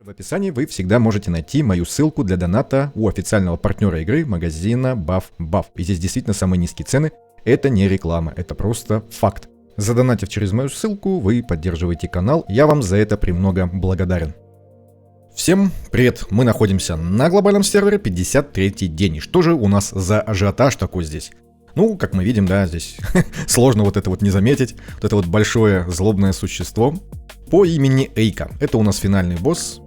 В описании вы всегда можете найти мою ссылку для доната у официального партнера игры магазина BuffBuff. И здесь действительно самые низкие цены. Это не реклама, это просто факт. Задонатив через мою ссылку, вы поддерживаете канал. Я вам за это премного благодарен. Всем привет! Мы находимся на глобальном сервере 53-й день. И что же у нас за ажиотаж такой здесь? Ну, как мы видим, да, здесь сложно вот это вот не заметить. Вот это вот большое злобное существо по имени Эйка. Это у нас финальный босс.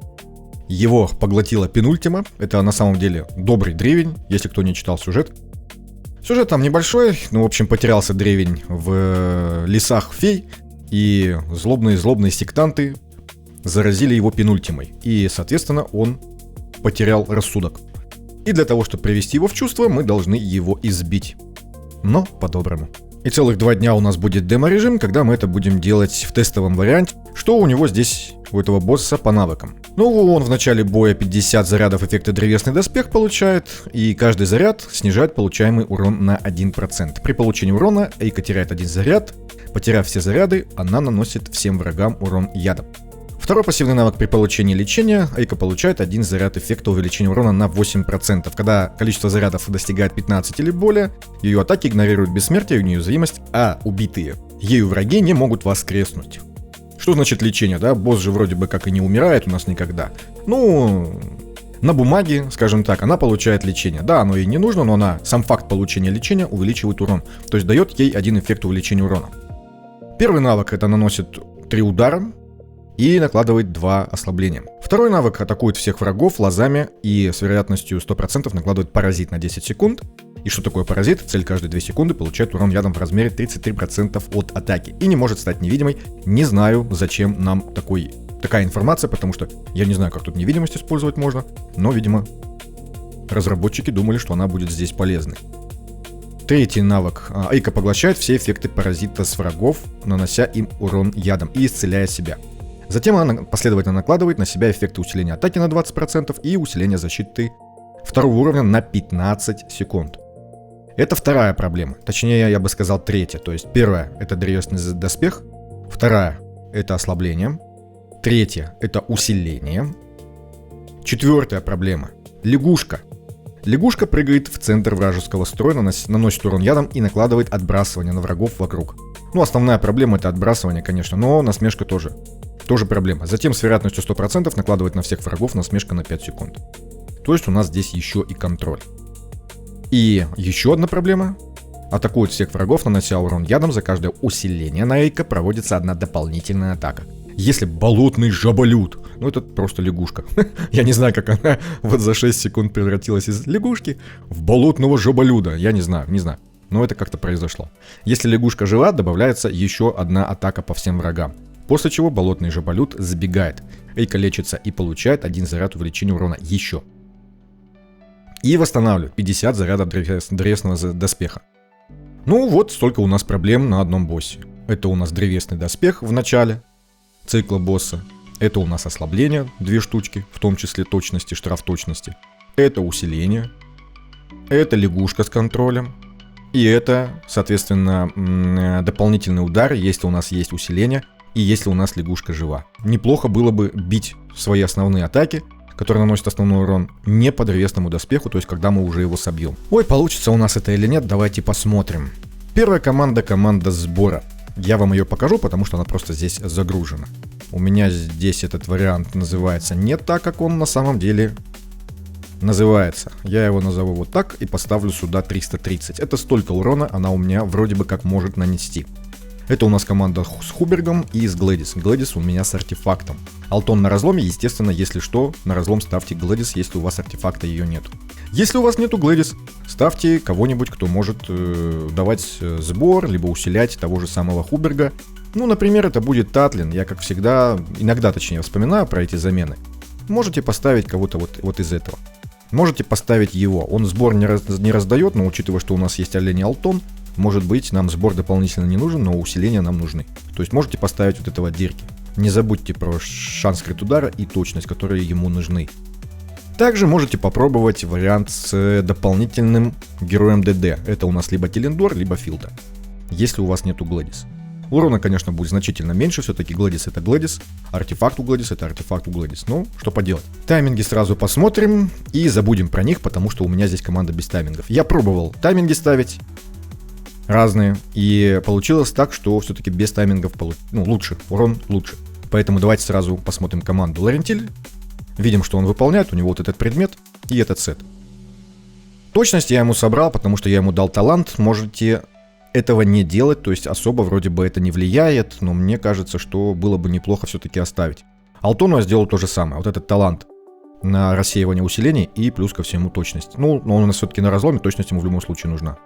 Его поглотила пенультима. Это на самом деле добрый древень, если кто не читал сюжет. Сюжет там небольшой, ну, в общем, потерялся древень в лесах фей. И злобные сектанты заразили его пенультимой. И, соответственно, он потерял рассудок. И для того, чтобы привести его в чувство, мы должны его избить. Но по-доброму. И целых 2 дня у нас будет демо-режим, когда мы это будем делать в тестовом варианте. Что у него здесь, у этого босса, по навыкам? Ну, он в начале боя 50 зарядов эффекта древесный доспех получает, и каждый заряд снижает получаемый урон на 1%. При получении урона Эйка теряет 1 заряд. Потеряв все заряды, она наносит всем врагам урон ядом. Второй пассивный навык: при получении лечения Эйка получает 1 заряд эффекта увеличения урона на 8%. Когда количество зарядов достигает 15 или более, ее атаки игнорируют бессмертие и неуязвимость, а убитые ею враги не могут воскреснуть. Что значит лечение, да? Босс же вроде бы как и не умирает у нас никогда. Ну, на бумаге, скажем так, она получает лечение. Да, оно ей не нужно, но сам факт получения лечения увеличивает урон. То есть дает ей 1 эффект увеличения урона. Первый навык — это наносит 3 удара и накладывает 2 ослабления. Второй навык атакует всех врагов лозами и с вероятностью 100% накладывает паразит на 10 секунд. И что такое паразит? Цель каждые 2 секунды получает урон ядом в размере 33% от атаки. И не может стать невидимой. Не знаю, зачем нам такая информация, потому что я не знаю, как тут невидимость использовать можно. Но, видимо, разработчики думали, что она будет здесь полезной. Третий навык. Эйка поглощает все эффекты паразита с врагов, нанося им урон ядом и исцеляя себя. Затем она последовательно накладывает на себя эффекты усиления атаки на 20% и усиления защиты 2-го уровня на 15 секунд. Это вторая проблема. Точнее, я бы сказал, третья. То есть первая — это древесный доспех. Вторая — это ослабление. Третья — это усиление. Четвертая проблема — лягушка. Лягушка прыгает в центр вражеского строя, наносит урон ядом и накладывает отбрасывание на врагов вокруг. Ну, основная проблема — это отбрасывание, конечно, но насмешка тоже проблема. Затем с вероятностью 100% накладывает на всех врагов насмешка на 5 секунд. То есть у нас здесь еще и контроль. И еще одна проблема. Атакует всех врагов, нанося урон ядом. За каждое усиление на Эйка проводится 1 дополнительная атака. Если болотный жаболют, ну это просто лягушка. Я не знаю, как она вот за 6 секунд превратилась из лягушки в болотного жаболюда. Я не знаю. Но это как-то произошло. Если лягушка жива, добавляется еще 1 атака по всем врагам. После чего болотный жаболют забегает. Эйка лечится и получает 1 заряд увеличения урона еще. И восстанавливает 50 зарядов древесного доспеха. Ну вот столько у нас проблем на одном боссе. Это у нас древесный доспех в начале цикла босса. Это у нас ослабление 2 штучки, в том числе точности, штраф точности. Это усиление. Это лягушка с контролем. И это, соответственно, дополнительный удар, если у нас есть усиление. И если у нас лягушка жива. Неплохо было бы бить свои основные атаки, которые наносят основной урон, не по древесному доспеху, то есть когда мы уже его собьем. Ой, получится у нас это или нет, давайте посмотрим. Первая команда — команда сбора. Я вам ее покажу, потому что она просто здесь загружена. У меня здесь этот вариант называется не так, как он на самом деле называется. Я его назову вот так и поставлю сюда 330. Это столько урона она у меня вроде бы как может нанести. Это у нас команда с Хубергом и с Глэдис. Глэдис у меня с артефактом. Алтон на разломе, естественно, если что, на разлом ставьте Глэдис, если у вас артефакта ее нету. Если у вас нету Глэдис, ставьте кого-нибудь, кто может давать сбор, либо усилять того же самого Хуберга. Ну, например, это будет Татлин. Я, как всегда, иногда, точнее, вспоминаю про эти замены. Можете поставить кого-то вот из этого. Можете поставить его. Он сбор не раздает, но учитывая, что у нас есть олень Алтон, может быть, нам сбор дополнительно не нужен, но усиления нам нужны. То есть можете поставить вот этого Дирки. Не забудьте про шанс крит удара и точность, которые ему нужны. Также можете попробовать вариант с дополнительным героем ДД. Это у нас либо Телендор, либо Филда. Если у вас нету Глэдис. Урона, конечно, будет значительно меньше, все-таки Гладис это Гладис, артефакт у Гладис это артефакт у Гладис. Ну, что поделать. Тайминги сразу посмотрим и забудем про них, потому что у меня здесь команда без таймингов. Я пробовал тайминги ставить разные, и получилось так, что все-таки без таймингов лучше, урон лучше. Поэтому давайте сразу посмотрим команду Ларентиль. Видим, что он выполняет, у него вот этот предмет и этот сет. Точность я ему собрал, потому что я ему дал талант, можете этого не делать, то есть особо вроде бы это не влияет, но мне кажется, что было бы неплохо все-таки оставить. Алтону я сделал то же самое, вот этот талант на рассеивание усилений и плюс ко всему точность. Ну, но он у нас все-таки на разломе, точность ему в любом случае нужна.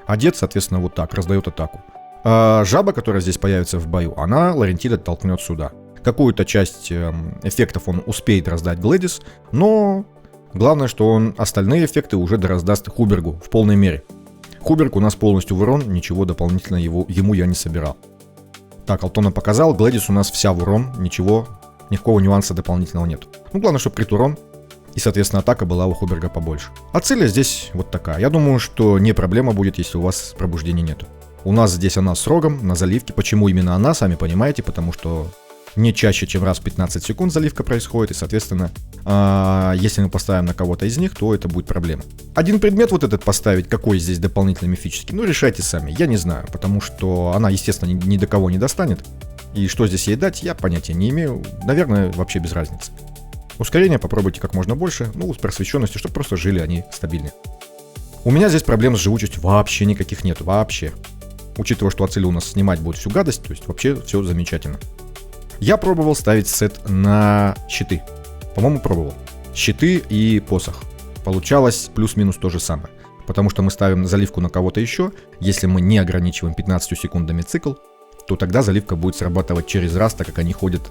Одет, соответственно, вот так, раздает атаку. А жаба, которая здесь появится в бою, она Ларентиля толкнет сюда. Какую-то часть эффектов он успеет раздать Гладис, но главное, что он остальные эффекты уже дораздаст Хубергу в полной мере. Хуберг у нас полностью в урон, ничего дополнительно ему я не собирал. Так, Алтона показал, Гладис у нас вся в урон, никакого нюанса дополнительного нет. Ну, главное, чтобы крит урон, и, соответственно, атака была у Хуберга побольше. А цель здесь вот такая. Я думаю, что не проблема будет, если у вас пробуждения нету. У нас здесь она с рогом, на заливке. Почему именно она, сами понимаете, потому что не чаще, чем раз в 15 секунд заливка происходит, и, соответственно, если мы поставим на кого-то из них, то это будет проблема. Один предмет вот этот поставить, какой здесь дополнительный мифический, ну, решайте сами, я не знаю, потому что она, естественно, ни до кого не достанет, и что здесь ей дать, я понятия не имею, наверное, вообще без разницы. Ускорение попробуйте как можно больше, ну, с просвещенностью, чтобы просто жили они стабильнее. У меня здесь проблем с живучестью вообще никаких нет, вообще. Учитывая, что Ациль у нас снимать будет всю гадость, то есть вообще все замечательно. Я пробовал ставить сет на щиты. По-моему, пробовал. Щиты и посох. Получалось плюс-минус то же самое. Потому что мы ставим заливку на кого-то еще. Если мы не ограничиваем 15 секундами цикл, то тогда заливка будет срабатывать через раз, так как они ходят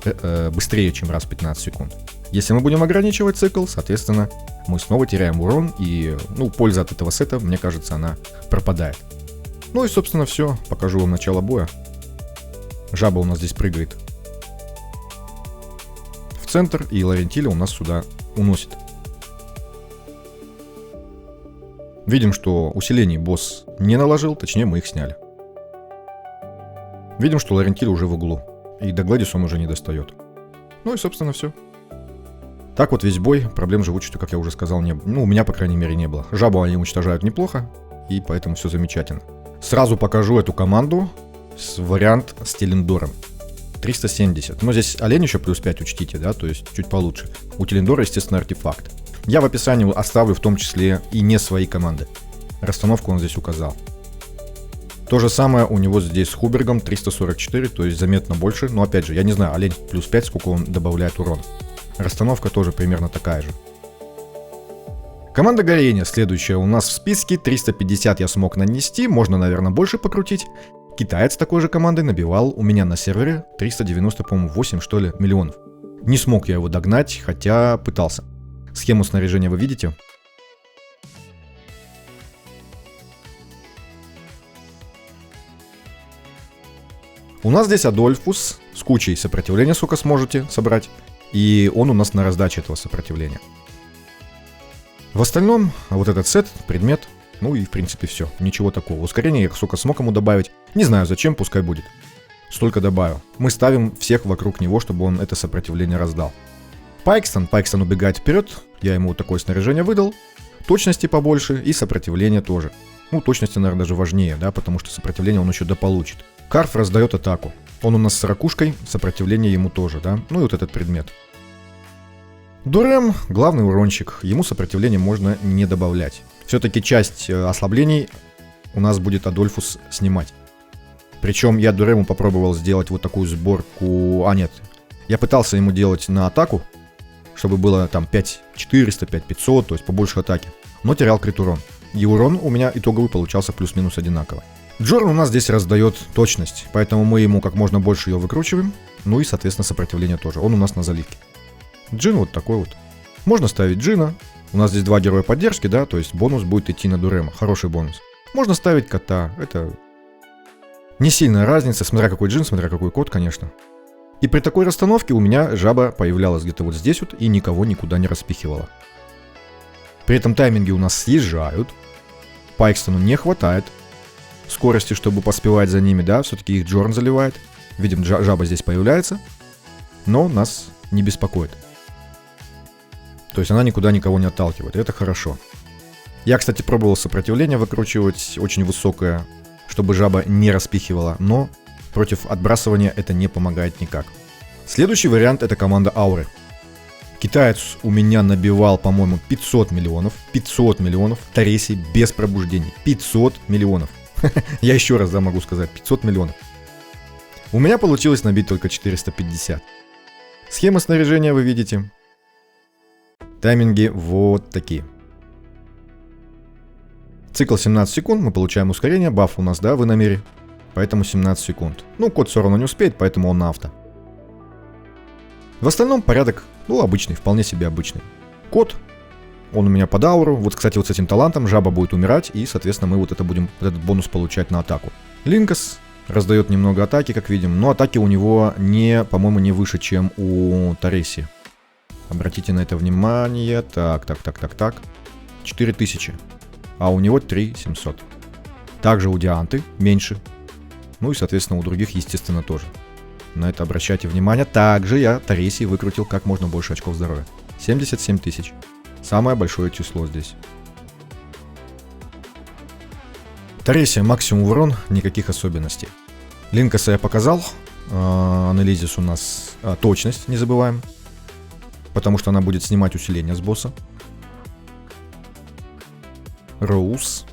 быстрее, чем раз в 15 секунд. Если мы будем ограничивать цикл, соответственно, мы снова теряем урон. И, польза от этого сета, мне кажется, она пропадает. Ну и, собственно, все. Покажу вам начало боя. Жаба у нас здесь прыгает центр, и Ларентиля у нас сюда уносит. Видим, что усилений босс не наложил, точнее мы их сняли. Видим, что Ларентиль уже в углу, и до Гладис он уже не достает. Ну и собственно все. Так вот весь бой, проблем с живучестью, как я уже сказал, не было. У меня, по крайней мере, не было. Жабу они уничтожают неплохо, и поэтому все замечательно. Сразу покажу эту команду, вариант с Телендором. 370. Но здесь олень еще плюс 5 учтите, да, то есть чуть получше. У Телендора, естественно, артефакт. Я в описании оставлю в том числе и не свои команды. Расстановку он здесь указал. То же самое у него здесь с Хубергом 344, то есть заметно больше. Но опять же, я не знаю, олень плюс 5, сколько он добавляет урона. Расстановка тоже примерно такая же. Команда горения следующая у нас в списке. 350 я смог нанести, можно, наверное, больше покрутить. Китаец такой же командой набивал у меня на сервере 390, по-моему, 8 что ли миллионов. Не смог я его догнать, хотя пытался. Схему снаряжения вы видите? У нас здесь Адольфус с кучей сопротивления, сколько сможете собрать. И он у нас на раздаче этого сопротивления. В остальном, вот этот сет, предмет, ну и в принципе все. Ничего такого. Ускорение я, сколько смог ему добавить. Не знаю зачем, пускай будет. Столько добавил. Мы ставим всех вокруг него, чтобы он это сопротивление раздал. Пайкстон убегает вперед. Я ему такое снаряжение выдал. Точности побольше и сопротивление тоже. Ну, точности, наверное, даже важнее, да, потому что сопротивление он еще дополучит. Карф раздает атаку. Он у нас с ракушкой, сопротивление ему тоже, да. Ну и вот этот предмет. Дурем — главный уронщик. Ему сопротивление можно не добавлять. Все-таки часть ослаблений у нас будет Адольфус снимать. Причем я Дурему попробовал сделать вот такую сборку... А, нет. Я пытался ему делать на атаку, чтобы было там 5400, 5500, то есть побольше атаки. Но терял крит урон. И урон у меня итоговый получался плюс-минус одинаково. Джорн у нас здесь раздает точность, поэтому мы ему как можно больше ее выкручиваем. Ну и, соответственно, сопротивление тоже. Он у нас на заливке. Джин вот такой вот. Можно ставить Джина. У нас здесь два героя поддержки, да, то есть бонус будет идти на Дурема. Хороший бонус. Можно ставить кота. Это не сильная разница, смотря какой Джин, смотря какой кот, конечно. И при такой расстановке у меня жаба появлялась где-то вот здесь вот и никого никуда не распихивала. При этом тайминги у нас съезжают. Пайкстону не хватает. скорости, чтобы поспевать за ними, да, все-таки их Джорн заливает. Видим, жаба здесь появляется, но нас не беспокоит. То есть она никуда никого не отталкивает, это хорошо. Я, кстати, пробовал сопротивление выкручивать, очень высокое, чтобы жаба не распихивала, но против отбрасывания это не помогает никак. Следующий вариант — это команда Ауры. Китаец у меня набивал, по-моему, 500 миллионов. 500 миллионов Тареси без пробуждений. 500 миллионов. Я еще раз, да, могу сказать, 500 миллионов. У меня получилось набить только 450. Схема снаряжения вы видите. Тайминги вот такие. Цикл 17 секунд, мы получаем ускорение. Баф у нас, да, в иномере. Поэтому 17 секунд. Ну, кот все равно не успеет, поэтому он на авто. В остальном порядок, ну, обычный, вполне себе обычный. Кот, он у меня под ауру. Вот, кстати, вот с этим талантом жаба будет умирать, и, соответственно, мы вот это будем, этот бонус получать на атаку. Линкас раздает немного атаки, как видим, но атаки у него не, по-моему, не выше, чем у Тареси. Обратите на это внимание. Так. 4000. А у него 3700. Также у Дианты меньше. Ну и, соответственно, у других, естественно, тоже. На это обращайте внимание. Также я Тареси выкрутил как можно больше очков здоровья. 77 тысяч. Самое большое число здесь. Тареси максимум урон, никаких особенностей. Линкаса я показал. Анализис у нас точность, не забываем. Потому что она будет снимать усиление с босса. Роуз.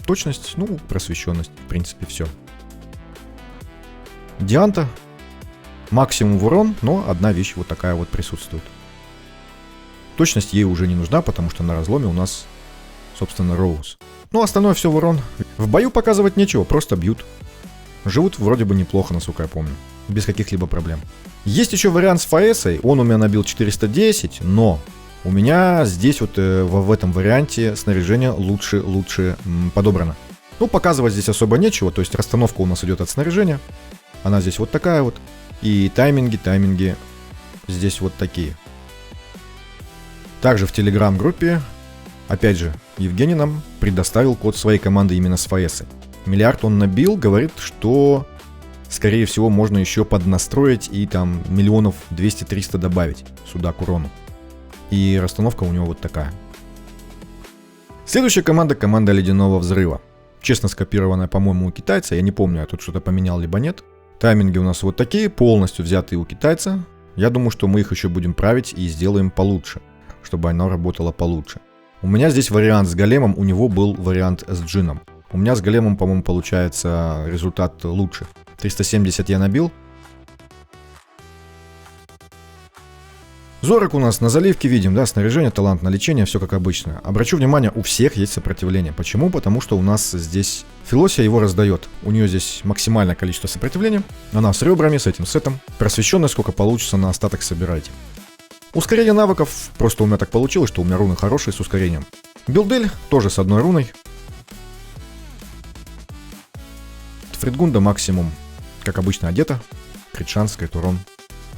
Точность, ну, просвещенность, в принципе, все. Дианта. Максимум урон, но одна вещь вот такая вот присутствует. Точность ей уже не нужна, потому что на разломе у нас, собственно, Роуз. Ну, остальное все в урон. В бою показывать нечего, просто бьют. Живут вроде бы неплохо, насколько я помню. Без каких-либо проблем. Есть еще вариант с Фаэсой. Он у меня набил 410, но у меня здесь вот в этом варианте снаряжение лучше подобрано. Ну, показывать здесь особо нечего, то есть расстановка у нас идет от снаряжения. Она здесь вот такая вот. И тайминги здесь вот такие. Также в телеграм-группе, опять же, Евгений нам предоставил код своей команды именно с Фаэсой. Миллиард он набил, говорит, что, скорее всего, можно еще поднастроить и там миллионов 200-300 добавить сюда к урону. И расстановка у него вот такая. Следующая команда — команда Ледяного Взрыва. Честно скопированная, по-моему, у китайца. Я не помню, я тут что-то поменял либо нет. Тайминги у нас вот такие, полностью взятые у китайца. Я думаю, что мы их еще будем править и сделаем получше, чтобы она работала получше. У меня здесь вариант с големом, у него был вариант с джином. У меня с големом, по-моему, получается результат лучше. 370 я набил. Зорок у нас на заливке видим, да, снаряжение, талант на лечение, все как обычно. Обращу внимание, у всех есть сопротивление. Почему? Потому что у нас здесь Филосия его раздает. У нее здесь максимальное количество сопротивления. Она с ребрами, с этим сетом. Просвещенность сколько получится, на остаток собирайте. Ускорение навыков, просто у меня так получилось, что у меня руны хорошие с ускорением. Билдель тоже с одной руной. Фридгунда максимум, как обычно, одета. Крит шанс, крит урон.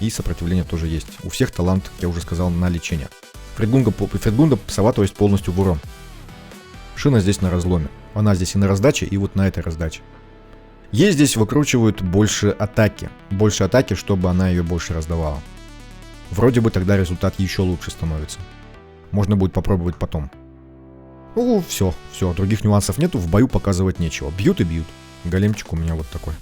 И сопротивление тоже есть. У всех талант, как я уже сказал, на лечение. Фридгунда сова, то есть полностью в урон. Шина здесь на разломе. Она здесь и на раздаче, и вот на этой раздаче. Ей здесь выкручивают больше атаки. Больше атаки, чтобы она ее больше раздавала. Вроде бы тогда результат еще лучше становится. Можно будет попробовать потом. Ну, все. Других нюансов нету, в бою показывать нечего. Бьют и бьют. Големчик у меня вот такой.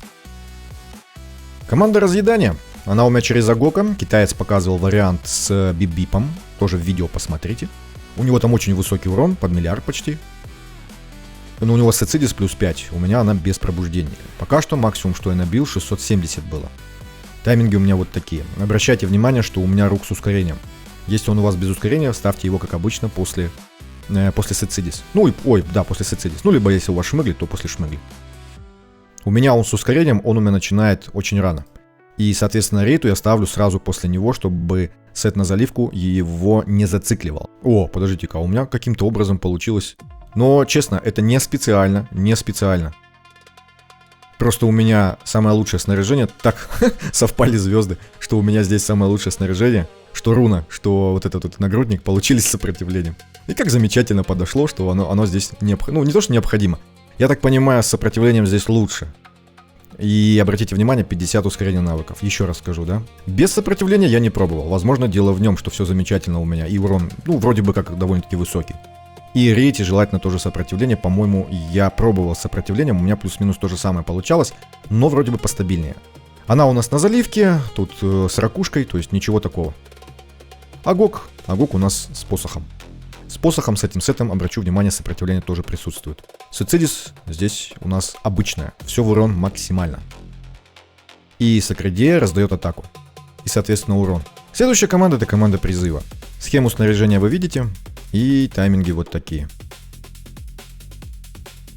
Команда разъедания. Она у меня через Агока. Китаец показывал вариант с Бип-Бипом. Тоже в видео посмотрите. У него там очень высокий урон, под миллиард почти. Но у него Сецидис плюс 5. У меня она без пробуждения. Пока что максимум, что я набил, 670 было. Тайминги у меня вот такие. Обращайте внимание, что у меня рук с ускорением. Если он у вас без ускорения, ставьте его, как обычно, после Сецидис. Ну, после Сецидис. Ну, либо если у вас шмыгли, то после шмыгли. У меня он с ускорением, он у меня начинает очень рано. И, соответственно, рейту я ставлю сразу после него, чтобы сет на заливку его не зацикливал. О, подождите-ка, у меня каким-то образом получилось. Но, честно, это не специально. Просто у меня самое лучшее снаряжение. Так совпали звезды, что у меня здесь самое лучшее снаряжение. Что руна, что вот этот вот нагрудник получились с сопротивлением. И как замечательно подошло, что оно здесь необходимо. Ну, не то, что необходимо. Я так понимаю, с сопротивлением здесь лучше. И обратите внимание, 50 ускорения навыков. Еще раз скажу, да? Без сопротивления я не пробовал. Возможно, дело в нем, что все замечательно у меня. И урон, ну, вроде бы как довольно-таки высокий. И рейте желательно тоже сопротивление. По-моему, я пробовал с сопротивлением. У меня плюс-минус то же самое получалось. Но вроде бы постабильнее. Она у нас на заливке. Тут с ракушкой, то есть ничего такого. Агок. Агок у нас с посохом. С посохом, с этим сетом, обращу внимание, сопротивление тоже присутствует. Суцидис здесь у нас обычная. Все в урон максимально. И Сакредея раздает атаку. И, соответственно, урон. Следующая команда — это команда призыва. Схему снаряжения вы видите. И тайминги вот такие.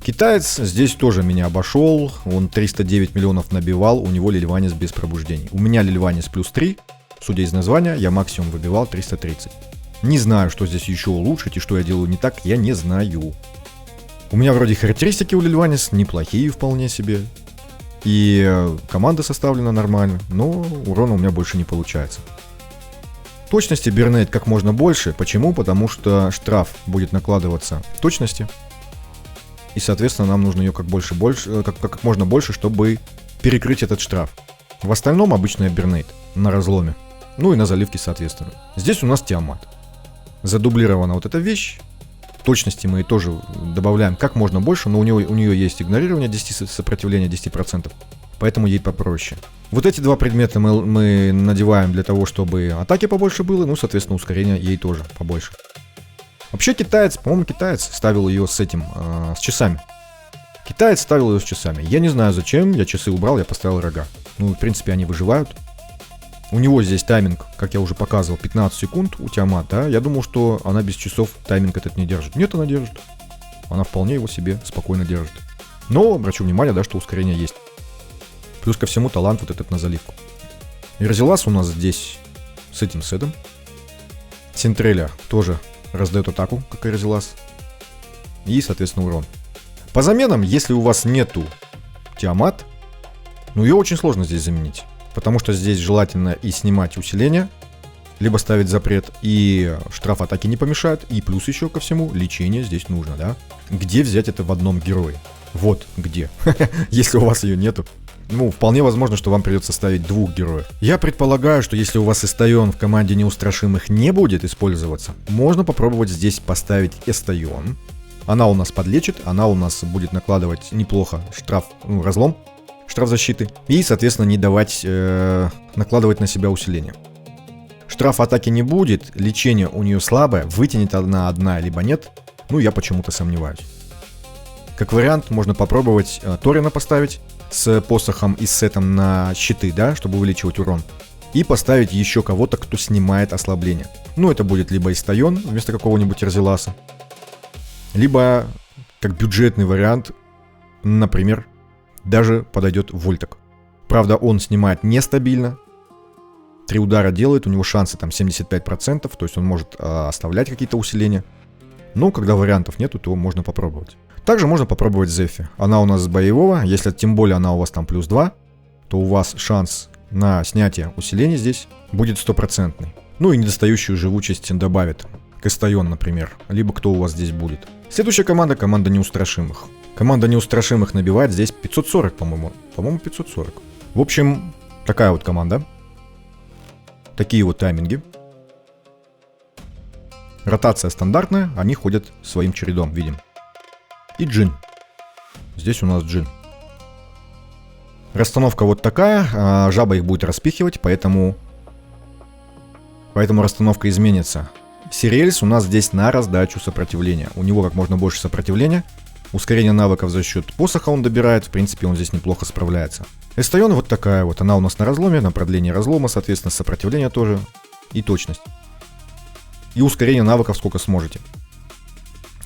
Китаец здесь тоже меня обошел. Он 309 миллионов набивал. У него Лильванис без пробуждений. У меня Лильванис плюс 3. Судя из названия, я максимум выбивал 330. Не знаю, что здесь еще улучшить и что я делаю не так, я не знаю. У меня вроде характеристики у Лильванис неплохие вполне себе. И команда составлена нормально, но урона у меня больше не получается. Точности Бернейт как можно больше. Почему? Потому что штраф будет накладываться точности. И, соответственно, нам нужно ее как можно больше, чтобы перекрыть этот штраф. В остальном обычная Бернейт на разломе. Ну и на заливке, соответственно. Здесь у нас Тиамат. Задублирована вот эта вещь. Точности мы тоже добавляем как можно больше, но у нее есть игнорирование 10 сопротивления 10%, поэтому ей попроще. Вот эти два предмета мы надеваем для того, чтобы атаки побольше было, ну, соответственно, ускорение ей тоже побольше. Вообще китаец, по-моему, китаец ставил ее с этим, с часами. Китаец ставил ее с часами. Я не знаю зачем, я часы убрал, я поставил рога. Ну, в принципе, они выживают. У него здесь тайминг, как я уже показывал, 15 секунд у Тиамат, да? Я думал, что она без часов тайминг этот не держит. Нет, она держит. Она вполне его себе спокойно держит. Но обращу внимание, да, что ускорение есть. Плюс ко всему талант вот этот на заливку. Ирзелас у нас здесь с этим седом. Синтреля тоже раздает атаку, как и Ирзелас. И, соответственно, урон. По заменам, если у вас нету Тиамат, ну ее очень сложно здесь заменить. Потому что здесь желательно и снимать усиление, либо ставить запрет, и штраф атаки не помешает, и плюс еще ко всему лечение здесь нужно, да? Где взять это в одном герое? Вот где. Если у вас ее нету. Ну, вполне возможно, что вам придется ставить двух героев. Я предполагаю, что если у вас Эстайон в команде неустрашимых не будет использоваться, можно попробовать здесь поставить Эстайон. Она у нас подлечит, она у нас будет накладывать неплохо штраф, ну, разлом. Штраф защиты. И, соответственно, не давать накладывать на себя усиление. Штраф атаки не будет, лечение у нее слабое, вытянет она одна, либо нет. Ну, я почему-то сомневаюсь. Как вариант, можно попробовать Торина поставить с посохом и с сетом на щиты, да, чтобы увеличивать урон. И поставить еще кого-то, кто снимает ослабление. Ну, это будет либо Эстайон вместо какого-нибудь Эрзеласа, либо, как бюджетный вариант, например, даже подойдет Вольтек. Правда, он снимает нестабильно. 3 удара делает, у него шансы там 75%, то есть он может оставлять какие-то усиления. Но когда вариантов нету, то можно попробовать. Также можно попробовать Зефи. Она у нас с боевого, если тем более она у вас там плюс 2, то у вас шанс на снятие усиления здесь будет 100%. Ну и недостающую живучесть добавит. Кастайон, например. Либо кто у вас здесь будет. Следующая команда — команда неустрашимых. Команда неустрашимых набивает здесь 540, по-моему. По-моему, 540. В общем, такая вот команда. Такие вот тайминги. Ротация стандартная, они ходят своим чередом, видим. И Джин. Здесь у нас Джин. Расстановка вот такая. Жаба их будет распихивать, поэтому расстановка изменится. Сириэльс у нас здесь на раздачу сопротивления. У него как можно больше сопротивления. Ускорение навыков за счет посоха он добирает. В принципе, он здесь неплохо справляется. Эстайон вот такая вот. Она у нас на разломе, на продлении разлома, соответственно, сопротивление тоже. И точность. И ускорение навыков сколько сможете.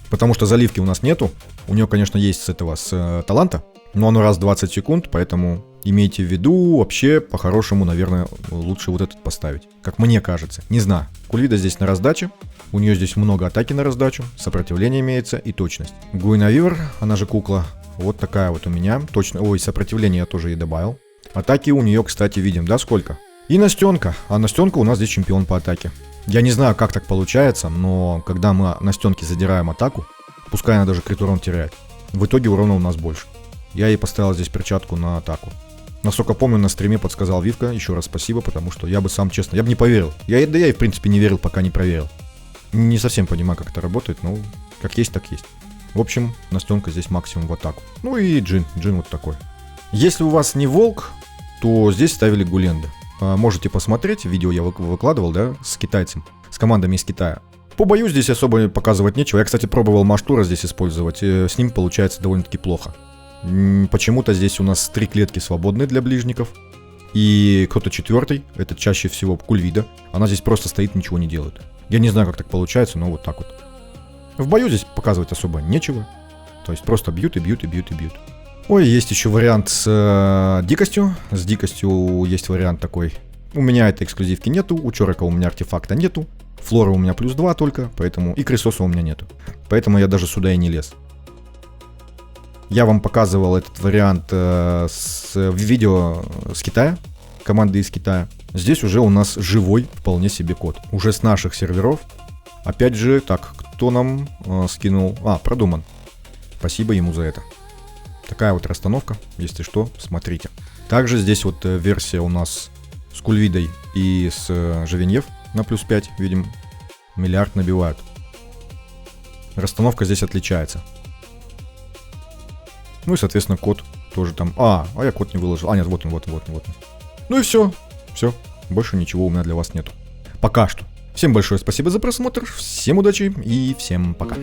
Потому что заливки у нас нету. У нее, конечно, есть с таланта. Но оно раз в 20 секунд, поэтому имейте в виду, вообще, по-хорошему, наверное, лучше вот этот поставить. Как мне кажется. Не знаю. Кульвида здесь на раздаче. У нее здесь много атаки на раздачу. Сопротивление имеется и точность. Гуинавивер, она же кукла. Вот такая вот у меня. Ой, сопротивление я тоже ей добавил. Атаки у нее, кстати, видим, да, сколько? И Настенка. А Настенка у нас здесь чемпион по атаке. Я не знаю, как так получается, но когда мы Настенке задираем атаку, пускай она даже крит урон теряет, В итоге урона у нас больше. Я ей поставил здесь перчатку на атаку. Насколько помню, на стриме подсказал Вивка. Еще раз спасибо, потому что я бы сам, честно, я бы не поверил. Я и в принципе не верил, пока не проверил. Не совсем понимаю, как это работает, но как есть, так есть. В общем, Настенка здесь максимум в атаку. Ну и Джин вот такой. Если у вас не волк, то здесь ставили Гуленда. Можете посмотреть, видео я выкладывал, да, с китайцем, с командами из Китая. По бою здесь особо показывать нечего. Я, кстати, пробовал Маштура здесь использовать, с ним получается довольно-таки плохо. Почему-то здесь у нас 3 клетки свободны для ближников. И кто-то четвертый, это чаще всего Кульвида, она здесь просто стоит, ничего не делает. Я не знаю, как так получается, но вот так вот. В бою здесь показывать особо нечего. То есть просто бьют и бьют и бьют и бьют. Ой, есть еще вариант с дикостью. С дикостью есть вариант такой. У меня этой эксклюзивки нету, у Чорика у меня артефакта нету. Флора у меня +2 только, поэтому и Крисоса у меня нету. Поэтому я даже сюда и не лез. Я вам показывал этот вариант в видео с Китая, команды из Китая. Здесь уже у нас живой вполне себе код. Уже с наших серверов. Опять же, так, кто нам скинул? Продуман. Спасибо ему за это. Такая вот расстановка, если что, смотрите. Также здесь вот версия у нас с Кульвидой и с Живеньев на +5, видим, миллиард набивают. Расстановка здесь отличается. Ну и, соответственно, код тоже там. Я код не выложил. Нет, вот он. Ну и все. Больше ничего у меня для вас нету. Пока что. Всем большое спасибо за просмотр, всем удачи и всем пока.